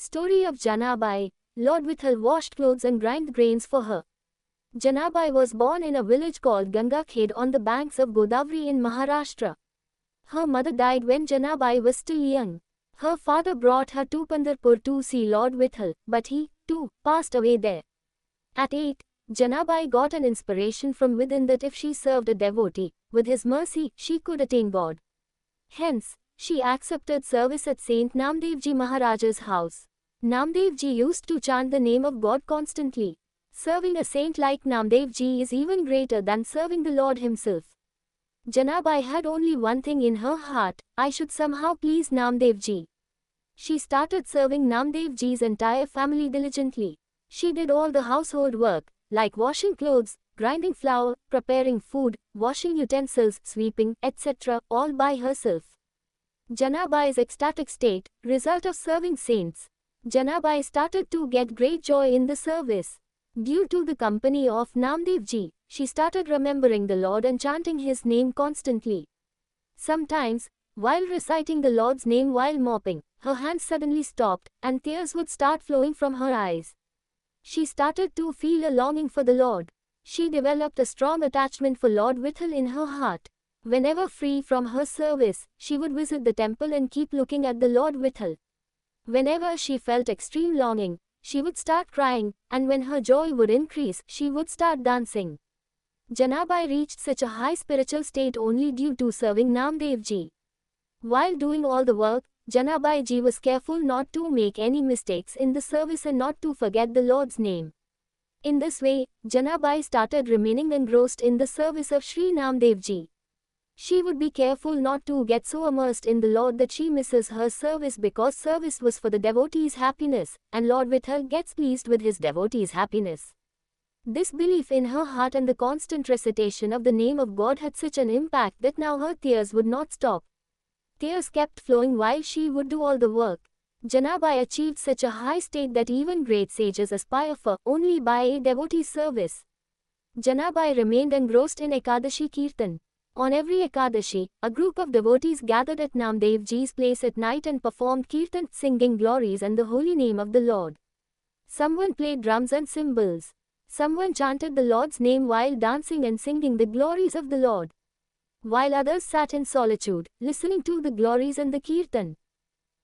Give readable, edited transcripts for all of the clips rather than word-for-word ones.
Story of Janabai. Lord Vithal washed clothes and grind grains for her. Janabai was born in a village called Gangakhed on the banks of Godavari in Maharashtra. Her mother died when Janabai was still young. Her father brought her to Pandharpur to see Lord Vithal, but he, too, passed away there. At 8, Janabai got an inspiration from within that if she served a devotee, with his mercy, she could attain God. Hence, she accepted service at Saint Namdevji Maharaj's house. Namdevji used to chant the name of God constantly. Serving a saint like Namdevji is even greater than serving the Lord himself. Janabai had only one thing in her heart: I should somehow please Namdevji. She started serving Namdevji's entire family diligently. She did all the household work, like washing clothes, grinding flour, preparing food, washing utensils, sweeping, etc., all by herself. Janabai's ecstatic state, result of serving saints. Janabai started to get great joy in the service. Due to the company of Namdevji, she started remembering the Lord and chanting his name constantly. Sometimes, while reciting the Lord's name while mopping, her hands suddenly stopped, and tears would start flowing from her eyes. She started to feel a longing for the Lord. She developed a strong attachment for Lord Vithal in her heart. Whenever free from her service, she would visit the temple and keep looking at the Lord Vithal. Whenever she felt extreme longing, she would start crying, and when her joy would increase, she would start dancing. Janabai reached such a high spiritual state only due to serving Namdevji. While doing all the work, Janabai ji was careful not to make any mistakes in the service and not to forget the Lord's name. In this way, Janabai started remaining engrossed in the service of Sri Namdevji. She would be careful not to get so immersed in the Lord that she misses her service, because service was for the devotee's happiness, and Lord Vithal gets pleased with his devotee's happiness. This belief in her heart and the constant recitation of the name of God had such an impact that now her tears would not stop. Tears kept flowing while she would do all the work. Janabai achieved such a high state that even great sages aspire for only by a devotee's service. Janabai remained engrossed in Ekadashi Kirtan. On every Ekadashi, a group of devotees gathered at Namdevji's place at night and performed Kirtan, singing glories and the holy name of the Lord. Someone played drums and cymbals. Someone chanted the Lord's name while dancing and singing the glories of the Lord, while others sat in solitude, listening to the glories and the Kirtan.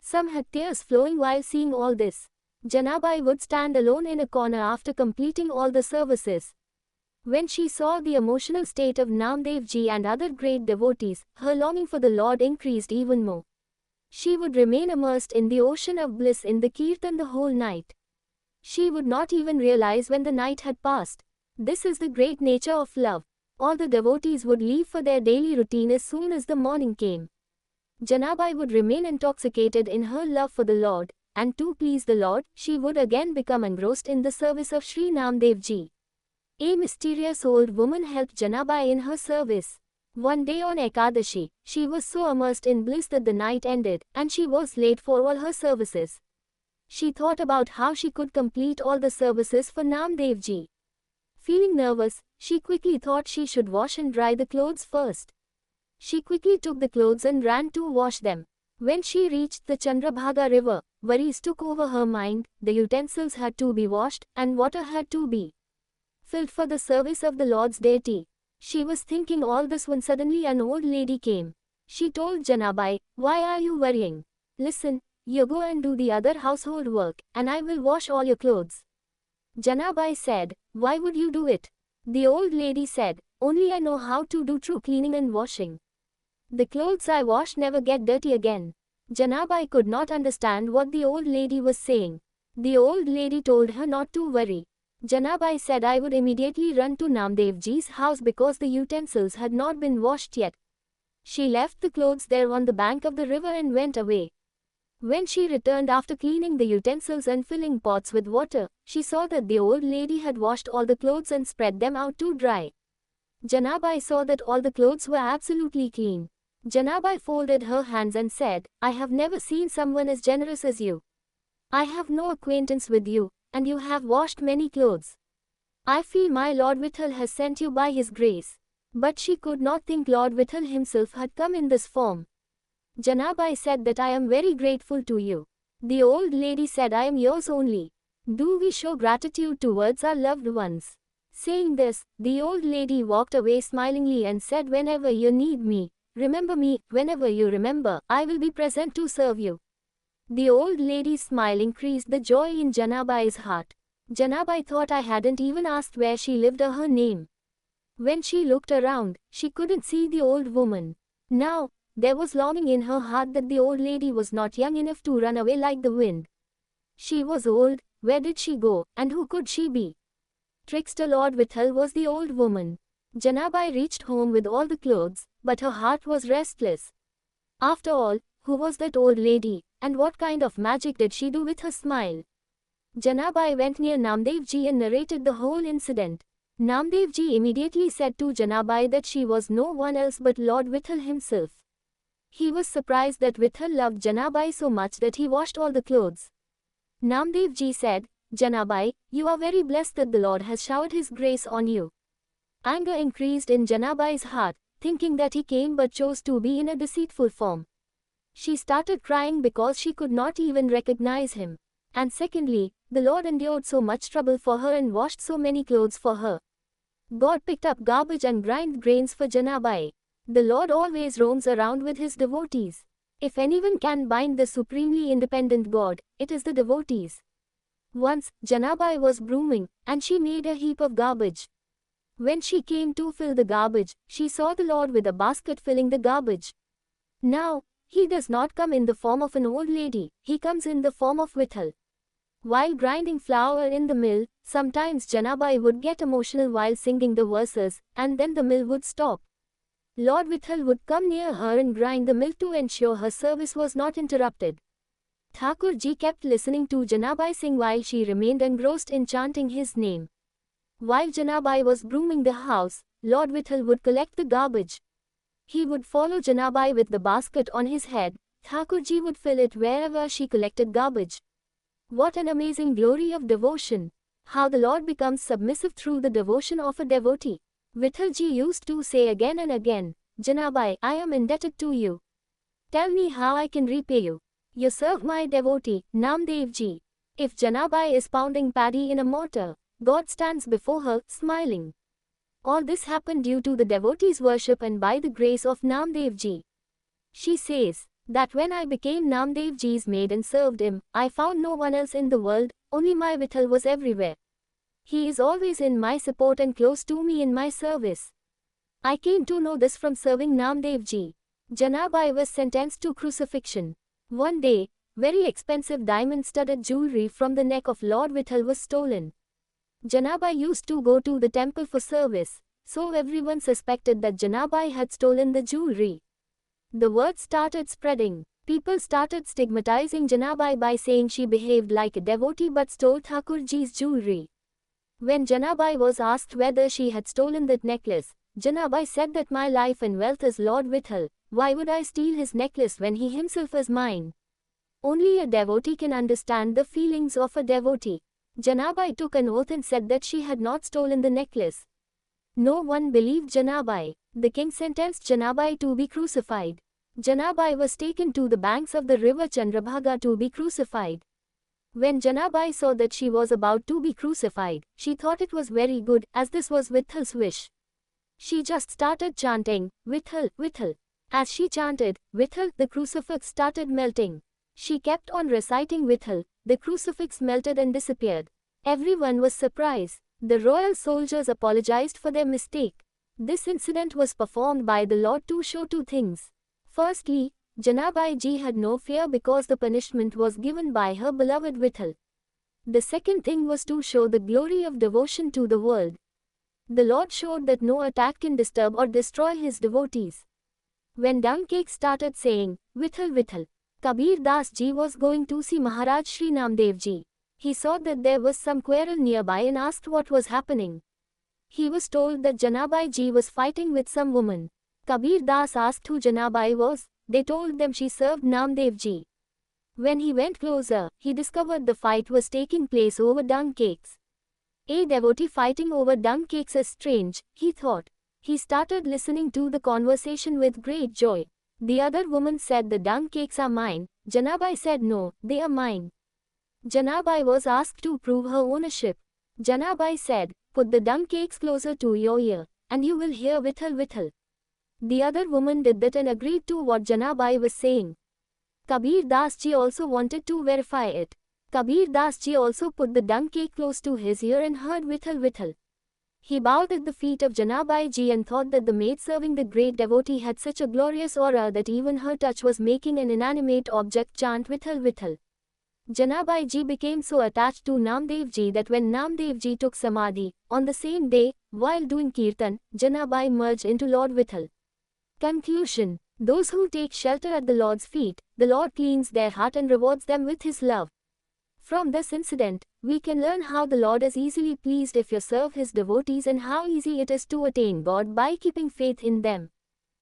Some had tears flowing while seeing all this. Janabai would stand alone in a corner after completing all the services. When she saw the emotional state of Namdevji and other great devotees, her longing for the Lord increased even more. She would remain immersed in the ocean of bliss in the Kirtan the whole night. She would not even realize when the night had passed. This is the great nature of love. All the devotees would leave for their daily routine as soon as the morning came. Janabai would remain intoxicated in her love for the Lord, and to please the Lord, she would again become engrossed in the service of Sri Namdevji. A mysterious old woman helped Janabai in her service. One day on Ekadashi, she was so immersed in bliss that the night ended, and she was late for all her services. She thought about how she could complete all the services for Namdevji. Feeling nervous, she quickly thought she should wash and dry the clothes first. She quickly took the clothes and ran to wash them. When she reached the Chandrabhaga river, worries took over her mind. The utensils had to be washed, and water had to be filled for the service of the Lord's deity. She was thinking all this when suddenly an old lady came. She told Janabai, "Why are you worrying? Listen, you go and do the other household work, and I will wash all your clothes." Janabai said, "Why would you do it?" The old lady said, "Only I know how to do true cleaning and washing. The clothes I wash never get dirty again." Janabai could not understand what the old lady was saying. The old lady told her not to worry. Janabai said, "I would immediately run to Namdevji's house because the utensils had not been washed yet." She left the clothes there on the bank of the river and went away. When she returned after cleaning the utensils and filling pots with water, she saw that the old lady had washed all the clothes and spread them out to dry. Janabai saw that all the clothes were absolutely clean. Janabai folded her hands and said, "I have never seen someone as generous as you. I have no acquaintance with you, and you have washed many clothes. I feel my Lord Vithal has sent you by his grace." But she could not think Lord Vithal himself had come in this form. Janabai said that, "I am very grateful to you. The old lady said, I am yours only. Do we show gratitude towards our loved ones? Saying this, the old lady walked away smilingly and said, whenever you need me, remember me, whenever you remember, I will be present to serve you. The old lady's smile increased the joy in Janabai's heart. Janabai thought I hadn't even asked where she lived or her name. When she looked around, she couldn't see the old woman. Now, there was longing in her heart that the old lady was not young enough to run away like the wind. She was old, where did she go, and who could she be? Trickster Lord Vithal was the old woman. Janabai reached home with all the clothes, but her heart was restless. After all, who was that old lady, and what kind of magic did she do with her smile? Janabai went near Namdev Ji and narrated the whole incident. Namdev Ji immediately said to Janabai that she was no one else but Lord Vithal himself. He was surprised that Vithal loved Janabai so much that he washed all the clothes. Namdev Ji said, Janabai, you are very blessed that the Lord has showered his grace on you. Anger increased in Janabai's heart, thinking that he came but chose to be in a deceitful form. She started crying because she could not even recognize him. And secondly, the Lord endured so much trouble for her and washed so many clothes for her. God picked up garbage and grind grains for Janabai. The Lord always roams around with his devotees. If anyone can bind the supremely independent God, it is the devotees. Once, Janabai was brooming, and she made a heap of garbage. When she came to fill the garbage, she saw the Lord with a basket filling the garbage. Now, he does not come in the form of an old lady, he comes in the form of Vithal. While grinding flour in the mill, sometimes Janabai would get emotional while singing the verses, and then the mill would stop. Lord Vithal would come near her and grind the mill to ensure her service was not interrupted. Thakurji kept listening to Janabai sing while she remained engrossed in chanting his name. While Janabai was brooming the house, Lord Vithal would collect the garbage. He would follow Janabai with the basket on his head. Thakurji would fill it wherever she collected garbage. What an amazing glory of devotion! How the Lord becomes submissive through the devotion of a devotee. Vithalji used to say again and again, Janabai, I am indebted to you. Tell me how I can repay you. You serve my devotee, Namdev Ji. If Janabai is pounding paddy in a mortar, God stands before her, smiling. All this happened due to the devotee's worship and by the grace of Namdev Ji. She says that when I became Namdev Ji's maid and served him, I found no one else in the world, only my Vithal was everywhere. He is always in my support and close to me in my service. I came to know this from serving Namdev Ji. Janabai was sentenced to crucifixion. One day, very expensive diamond-studded jewelry from the neck of Lord Vithal was stolen. Janabai used to go to the temple for service, so everyone suspected that Janabai had stolen the jewelry. The word started spreading. People started stigmatizing Janabai by saying she behaved like a devotee but stole Thakurji's jewelry. When Janabai was asked whether she had stolen that necklace, Janabai said that my life and wealth is Lord Vithal. Why would I steal his necklace when he himself is mine? Only a devotee can understand the feelings of a devotee. Janabai took an oath and said that she had not stolen the necklace. No one believed Janabai. The king sentenced Janabai to be crucified. Janabai was taken to the banks of the river Chandrabhaga to be crucified. When Janabai saw that she was about to be crucified, she thought it was very good, as this was Vithal's wish. She just started chanting, Vithal, Vithal. As she chanted, Vithal, the crucifix started melting. She kept on reciting Vithal, the crucifix melted and disappeared. Everyone was surprised. The royal soldiers apologized for their mistake. This incident was performed by the Lord to show two things. Firstly, Janabai Ji had no fear because the punishment was given by her beloved Vithal. The second thing was to show the glory of devotion to the world. The Lord showed that no attack can disturb or destroy his devotees. When Dung Cake started saying, Vithal, Vithal, Kabir Das Ji was going to see Maharaj Shri Namdev Ji. He saw that there was some quarrel nearby and asked what was happening. He was told that Janabai Ji was fighting with some woman. Kabir Das asked who Janabai was. They told them she served Namdev Ji. When he went closer, he discovered the fight was taking place over dung cakes. A devotee fighting over dung cakes is strange, he thought. He started listening to the conversation with great joy. The other woman said the dung cakes are mine, Janabai said no, they are mine. Janabai was asked to prove her ownership. Janabai said, put the dung cakes closer to your ear, and you will hear Vitthal Vitthal. The other woman did that and agreed to what Janabai was saying. Kabir Das Ji also wanted to verify it. Kabir Das Ji also put the dung cake close to his ear and heard Vitthal Vitthal. He bowed at the feet of Janabai Ji and thought that the maid serving the great devotee had such a glorious aura that even her touch was making an inanimate object chant Vitthal Vitthal. Janabai Ji became so attached to Namdev Ji that when Namdev Ji took Samadhi, on the same day, while doing Kirtan, Janabai merged into Lord Vitthal. Conclusion: those who take shelter at the Lord's feet, the Lord cleans their heart and rewards them with His love. From this incident, we can learn how the Lord is easily pleased if you serve His devotees and how easy it is to attain God by keeping faith in them.